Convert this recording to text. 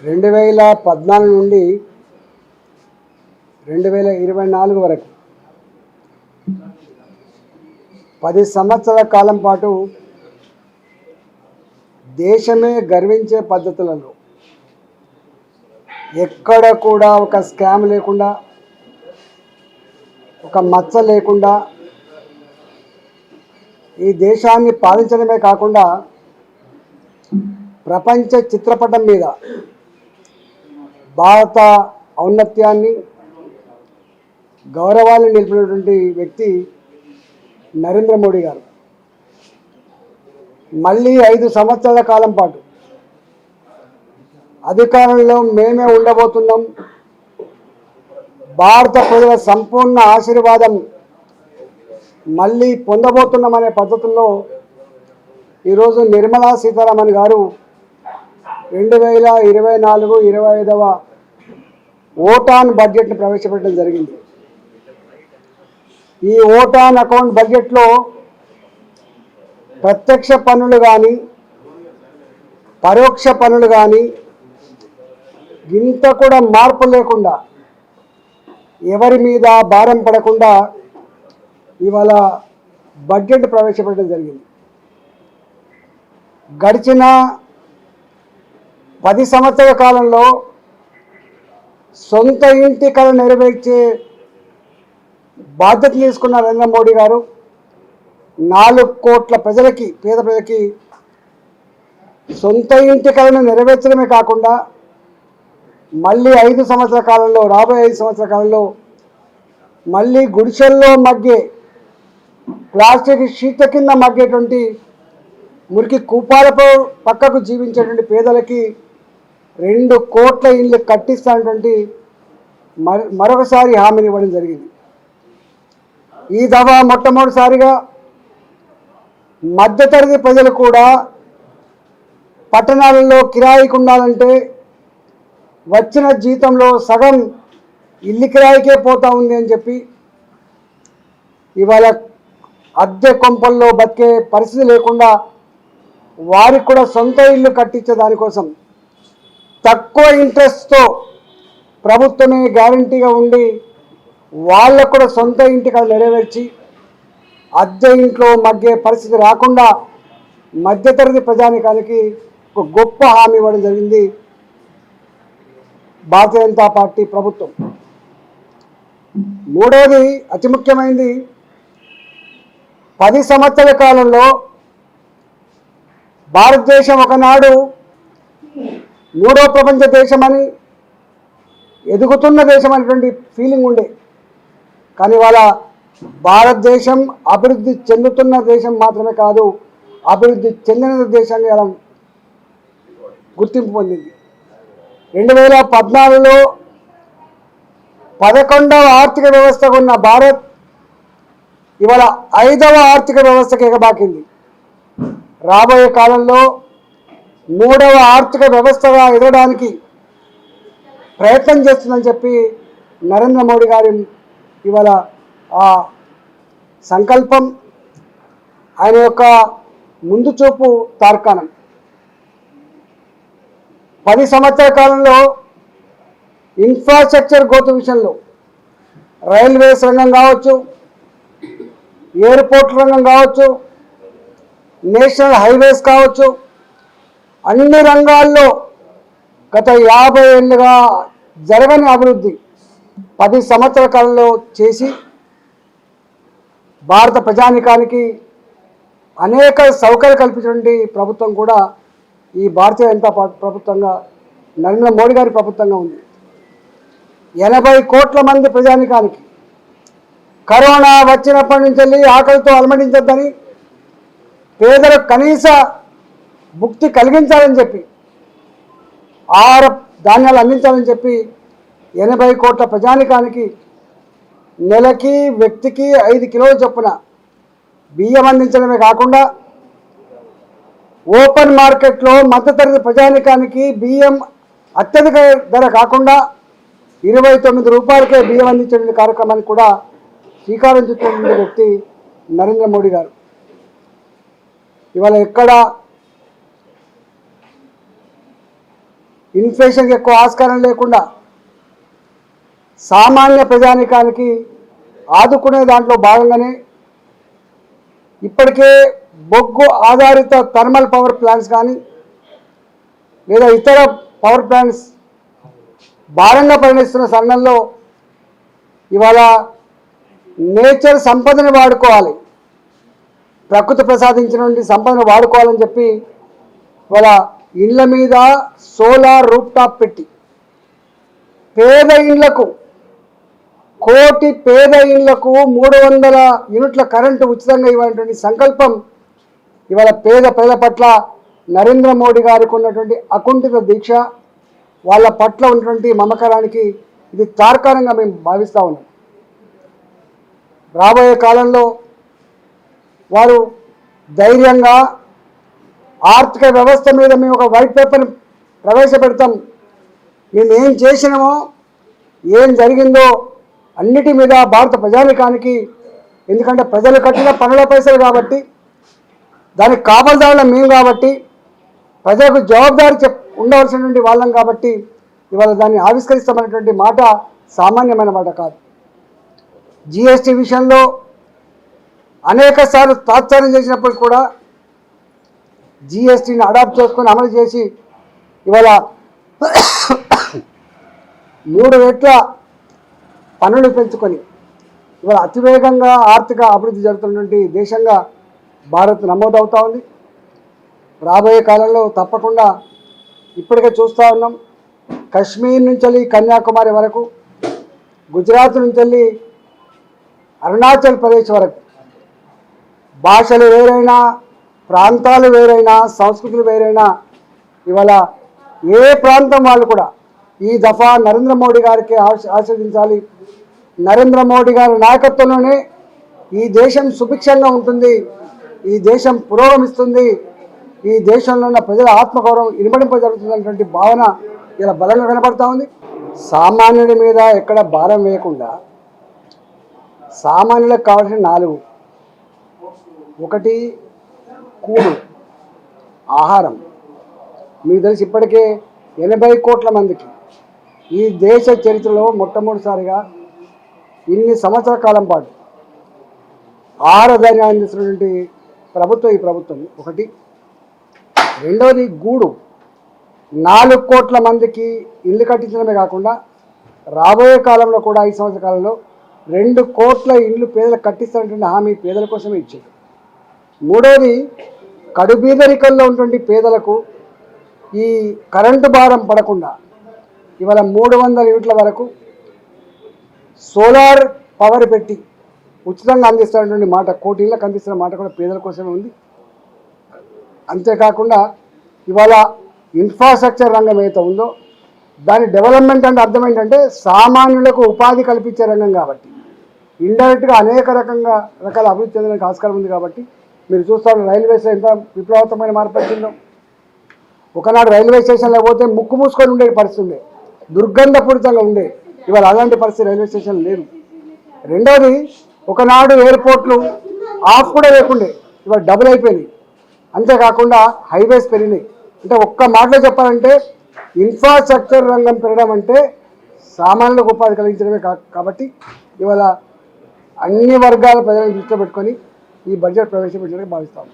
2014 నుండి 2024 వరకు 10 సంవత్సరాల కాలం పాటు దేశమే గర్వించే పద్ధతులలో ఎక్కడ కూడా ఒక స్కామ్ లేకుండా, ఒక మచ్చ లేకుండా ఈ దేశాన్ని పాలించడమే కాకుండా ప్రపంచ చిత్రపటం మీద భారత ఔన్నత్యాన్ని, గౌరవాన్ని నిలిపినటువంటి వ్యక్తి నరేంద్ర మోడీ గారు. మళ్ళీ 5 సంవత్సరాల కాలం పాటు అధికారంలో మేమే ఉండబోతున్నాం, భారత ప్రజల సంపూర్ణ ఆశీర్వాదం మళ్ళీ పొందబోతున్నామనే పద్ధతుల్లో ఈరోజు నిర్మలా సీతారామన్ గారు 2024-25వ ఓటాన్ బడ్జెట్ని ప్రవేశపెట్టడం జరిగింది. ఈ ఓటాన్ అకౌంట్ బడ్జెట్లో ప్రత్యక్ష పన్నులు కానీ, పరోక్ష పన్నులు కానీ ఇంత కూడా మార్పు లేకుండా, ఎవరి మీద భారం పడకుండా ఇవాళ బడ్జెట్ ప్రవేశపెట్టడం జరిగింది. గడిచిన 10 సంవత్సరాల కాలంలో సొంత ఇంటి కళ నెరవేర్చే బాధ్యత తీసుకున్న నరేంద్ర మోడీ గారు 4 కోట్ల ప్రజలకి, పేద ప్రజలకి సొంత ఇంటి కళను నెరవేర్చడమే కాకుండా మళ్ళీ 5 సంవత్సరాల కాలంలో, రాబోయే 5 సంవత్సరాల కాలంలో మళ్ళీ గుడిసెల్లో మగ్గే, ప్లాస్టిక్ షీట్ల కింద మగ్గేటువంటి, మురికి కూపాలతో పక్కకు జీవించేటువంటి పేదలకి 2 కోట్ల ఇళ్ళు కట్టిస్తానటువంటి మరొకసారి హామీని ఇవ్వడం జరిగింది. ఈ దఫా మొట్టమొదటిసారిగా మధ్యతరగతి ప్రజలు కూడా పట్టణాలలో కిరాయికి ఉండాలంటే వచ్చిన జీతంలో సగం ఇల్లు కిరాయికే పోతా ఉంది అని చెప్పి ఇవాళ అద్దె కొంపల్లో బతికే పరిస్థితి లేకుండా వారికి కూడా సొంత ఇల్లు కట్టించే దానికోసం తక్కువ ఇంట్రెస్ట్తో ప్రభుత్వమే గ్యారంటీగా ఉండి వాళ్ళకు కూడా సొంత ఇంటికి నెరవేర్చి అద్దె ఇంట్లో మగ్గే పరిస్థితి రాకుండా మధ్యతరగతి ప్రజానికానికి ఒక గొప్ప హామీ ఇవ్వడం జరిగింది భారతీయ జనతా పార్టీ ప్రభుత్వం. మూడవది అతి ముఖ్యమైనది, 10 సంవత్సరాల కాలంలో భారతదేశం ఒకనాడు 3వ ప్రపంచ దేశమని, ఎదుగుతున్న దేశం అనేటువంటి ఫీలింగ్ ఉండే. కానీ ఇవాళ భారతదేశం అభివృద్ధి చెందుతున్న దేశం మాత్రమే కాదు, అభివృద్ధి చెందిన దేశంగా ఇలా గుర్తింపు పొందింది. 2014లో 11వ ఆర్థిక వ్యవస్థగా ఉన్న భారత్ ఇవాళ 5వ ఆర్థిక వ్యవస్థకి ఎగబాకింది. రాబోయే కాలంలో 3వ ఆర్థిక వ్యవస్థగా ఎదగడానికి ప్రయత్నం చేస్తుందని చెప్పి నరేంద్ర మోడీ గారి ఇవాళ ఆ సంకల్పం, ఆయన యొక్క ముందు చూపు తార్కాణం. 10 సంవత్సరాల కాలంలో ఇన్ఫ్రాస్ట్రక్చర్ గ్రోత్ విషయంలో రైల్వేస్ రంగం కావచ్చు, ఎయిర్పోర్ట్ రంగం కావచ్చు, నేషనల్ హైవేస్ కావచ్చు, అన్ని రంగాల్లో గత 50 ఏళ్ళుగా జరగని అభివృద్ధి 10 సంవత్సరాల కాలంలో చేసి భారత ప్రజానికానికి అనేక సౌకర్యాలు కల్పించినటువంటి ప్రభుత్వం కూడా ఈ భారతీయ జనతా పార్టీ ప్రభుత్వంగా, నరేంద్ర మోడీ గారి ప్రభుత్వంగా ఉంది. 80 కోట్ల మంది ప్రజానికానికి కరోనా వచ్చినప్పటి నుంచి ఆకలితో అలమటించొద్దని, పేదలకు కనీస భుక్తి కలిగించాలని చెప్పి, ఆహార ధాన్యాలు అందించాలని చెప్పి 80 కోట్ల ప్రజానికానికి నెలకి వ్యక్తికి 5 కిలోల చొప్పున బియ్యం అందించడమే కాకుండా ఓపెన్ మార్కెట్లో మధ్యతరగతి ప్రజానికానికి బియ్యం అత్యధిక ధర కాకుండా 29 రూపాయలకే బియ్యం అందించే కార్యక్రమానికి కూడా శ్రీకారం చుట్టిన వ్యక్తి నరేంద్ర మోడీ గారు. ఇవాళ ఎక్కడ ఇన్ఫ్లేషన్కి ఎక్కువ ఆస్కారం లేకుండా సామాన్య ప్రజానికానికి ఆదుకునే దాంట్లో భాగంగానే ఇప్పటికే బొగ్గు ఆధారిత థర్మల్ పవర్ ప్లాంట్స్ కానీ లేదా ఇతర పవర్ ప్లాంట్స్ భారంగా పరిణిస్తున్న సమయంలో ఇవాళ నేచర్ సంపదను వాడుకోవాలి, ప్రకృతి ప్రసాదించినటువంటి సంపదను వాడుకోవాలని చెప్పి ఇవాళ ఇళ్ల మీద సోలార్ రూఫ్ టాప్ పెట్టి పేద ఇళ్లకు, కోటి పేద ఇళ్లకు 300 యూనిట్ల కరెంటు ఉచితంగా ఇవ్వాలనేటువంటి సంకల్పం ఇవాళ పేద ప్రజల పట్ల నరేంద్ర మోడీ గారికి ఉన్నటువంటి అకుంఠిత దీక్ష, వాళ్ళ పట్ల ఉన్నటువంటి మమకారానికి ఇది తార్కాణంగా మేము భావిస్తూ ఉన్నాం. రాబోయే కాలంలో వారు ధైర్యంగా ఆర్థిక వ్యవస్థ మీద మేము ఒక వైట్ పేపర్ ప్రవేశపెడతాం, మేము ఏం చేసినామో ఏం జరిగిందో అన్నిటి మీద భారత ప్రజానికానికి, ఎందుకంటే ప్రజలు కట్టిన పన్నుల పైసలు కాబట్టి, దానికి కాపలాదారులం మేము కాబట్టి, ప్రజలకు జవాబుదారి ఉండవలసినటువంటి వాళ్ళం కాబట్టి ఇవాళ దాన్ని ఆవిష్కరిస్తామనేటువంటి మాట సామాన్యమైన మాట కాదు. జిఎస్టీ విషయంలో అనేక సార్లు తాత్సారం చేసినప్పుడు కూడా జిఎస్టీని అడాప్ట్ చేసుకొని అమలు చేసి ఇవాళ 3 రెట్ల పన్నులు పెంచుకొని ఇవాళ అతివేగంగా ఆర్థిక అభివృద్ధి జరుగుతున్నటువంటి దేశంగా భారత్ నమోదవుతూ ఉంది. రాబోయే కాలంలో తప్పకుండా ఇప్పటికే చూస్తూ ఉన్నాం, కశ్మీర్ నుంచి వెళ్ళి కన్యాకుమారి వరకు, గుజరాత్ నుంచి వెళ్ళి అరుణాచల్ ప్రదేశ్ వరకు భాషలు వేరైనా, ప్రాంతాలు వేరైనా, సంస్కృతులు వేరైనా ఇవాళ ఏ ప్రాంతం వాళ్ళు కూడా ఈ దఫా నరేంద్ర మోడీ గారికి ఆశీర్వదించాలి. నరేంద్ర మోడీ గారి నాయకత్వంలోనే ఈ దేశం సుభిక్షంగా ఉంటుంది, ఈ దేశం పురోగమిస్తుంది, ఈ దేశంలో ఉన్న ప్రజల ఆత్మగౌరవం ఇనుమడింపజరుగుతున్నటువంటి భావన ఇలా బలంగా కనపడతా ఉంది. సామాన్యుడి మీద ఎక్కడ భారం వేయకుండా సామాన్యులకు కావాల్సిన 4: 1 కూడు, ఆహారం. మీకు తెలిసి ఇప్పటికే 80 కోట్ల మందికి ఈ దేశ చరిత్రలో మొట్టమొదటిసారిగా ఇన్ని సంవత్సరాల కాలం పాటు ఆహార ధాన్యాన్ని అందిస్తున్నటువంటి ప్రభుత్వం ఈ ప్రభుత్వం. 1. రెండవది గూడు. 4 కోట్ల మందికి ఇల్లు కట్టించడమే కాకుండా రాబోయే కాలంలో కూడా 5 సంవత్సరాల కాలంలో 2 కోట్ల ఇళ్ళు పేదలకు కట్టిస్తున్నటువంటి హామీ పేదల కోసమే ఇచ్చారు. 3వది కడుబీదరికల్లో ఉన్నటువంటి పేదలకు ఈ కరెంటు భారం పడకుండా ఇవాళ 300 యూనిట్ల వరకు సోలార్ పవర్ పెట్టి ఉచితంగా అందిస్తున్నటువంటి మాట, 1 కోటి ఇళ్ళకి అందిస్తున్న మాట కూడా పేదల కోసమే ఉంది. అంతేకాకుండా ఇవాళ ఇన్ఫ్రాస్ట్రక్చర్ రంగం ఏదైతే ఉందో దాని డెవలప్మెంట్ అంటే అర్థం ఏంటంటే సామాన్యులకు ఉపాధి కల్పించే రంగం కాబట్టి ఇండైరెక్ట్గా అనేక రకాల అభివృద్ధి చెందడానికి ఆస్కారం ఉంది. కాబట్టి మీరు చూస్తారు రైల్వేస్ ఎంత విప్లవాత్మకమైన మార్పు వచ్చిందో. ఒకనాడు రైల్వే స్టేషన్లో పోతే ముక్కు మూసుకొని ఉండే పరిస్థితి ఉండే, దుర్గంధపూరితంగా ఉండే. ఇవాళ అలాంటి పరిస్థితి రైల్వే స్టేషన్ లేదు. రెండవది, ఒకనాడు ఎయిర్పోర్ట్లు ఆఫ్ కూడా లేకుండే, ఇవాళ డబుల్ అయిపోయినాయి. అంతేకాకుండా హైవేస్ పెరిగినాయి. అంటే ఒక్క మాటలో చెప్పాలంటే ఇన్ఫ్రాస్ట్రక్చర్ రంగం పెరగడం అంటే సామాన్యులకు ఉపాధి కలిగించడమే కాబట్టి ఇవాళ అన్ని వర్గాల ప్రజలను దృష్టిలో పెట్టుకొని ఈ బడ్జెట్ ప్రవేశపెట్టడానికి భావిస్తాము.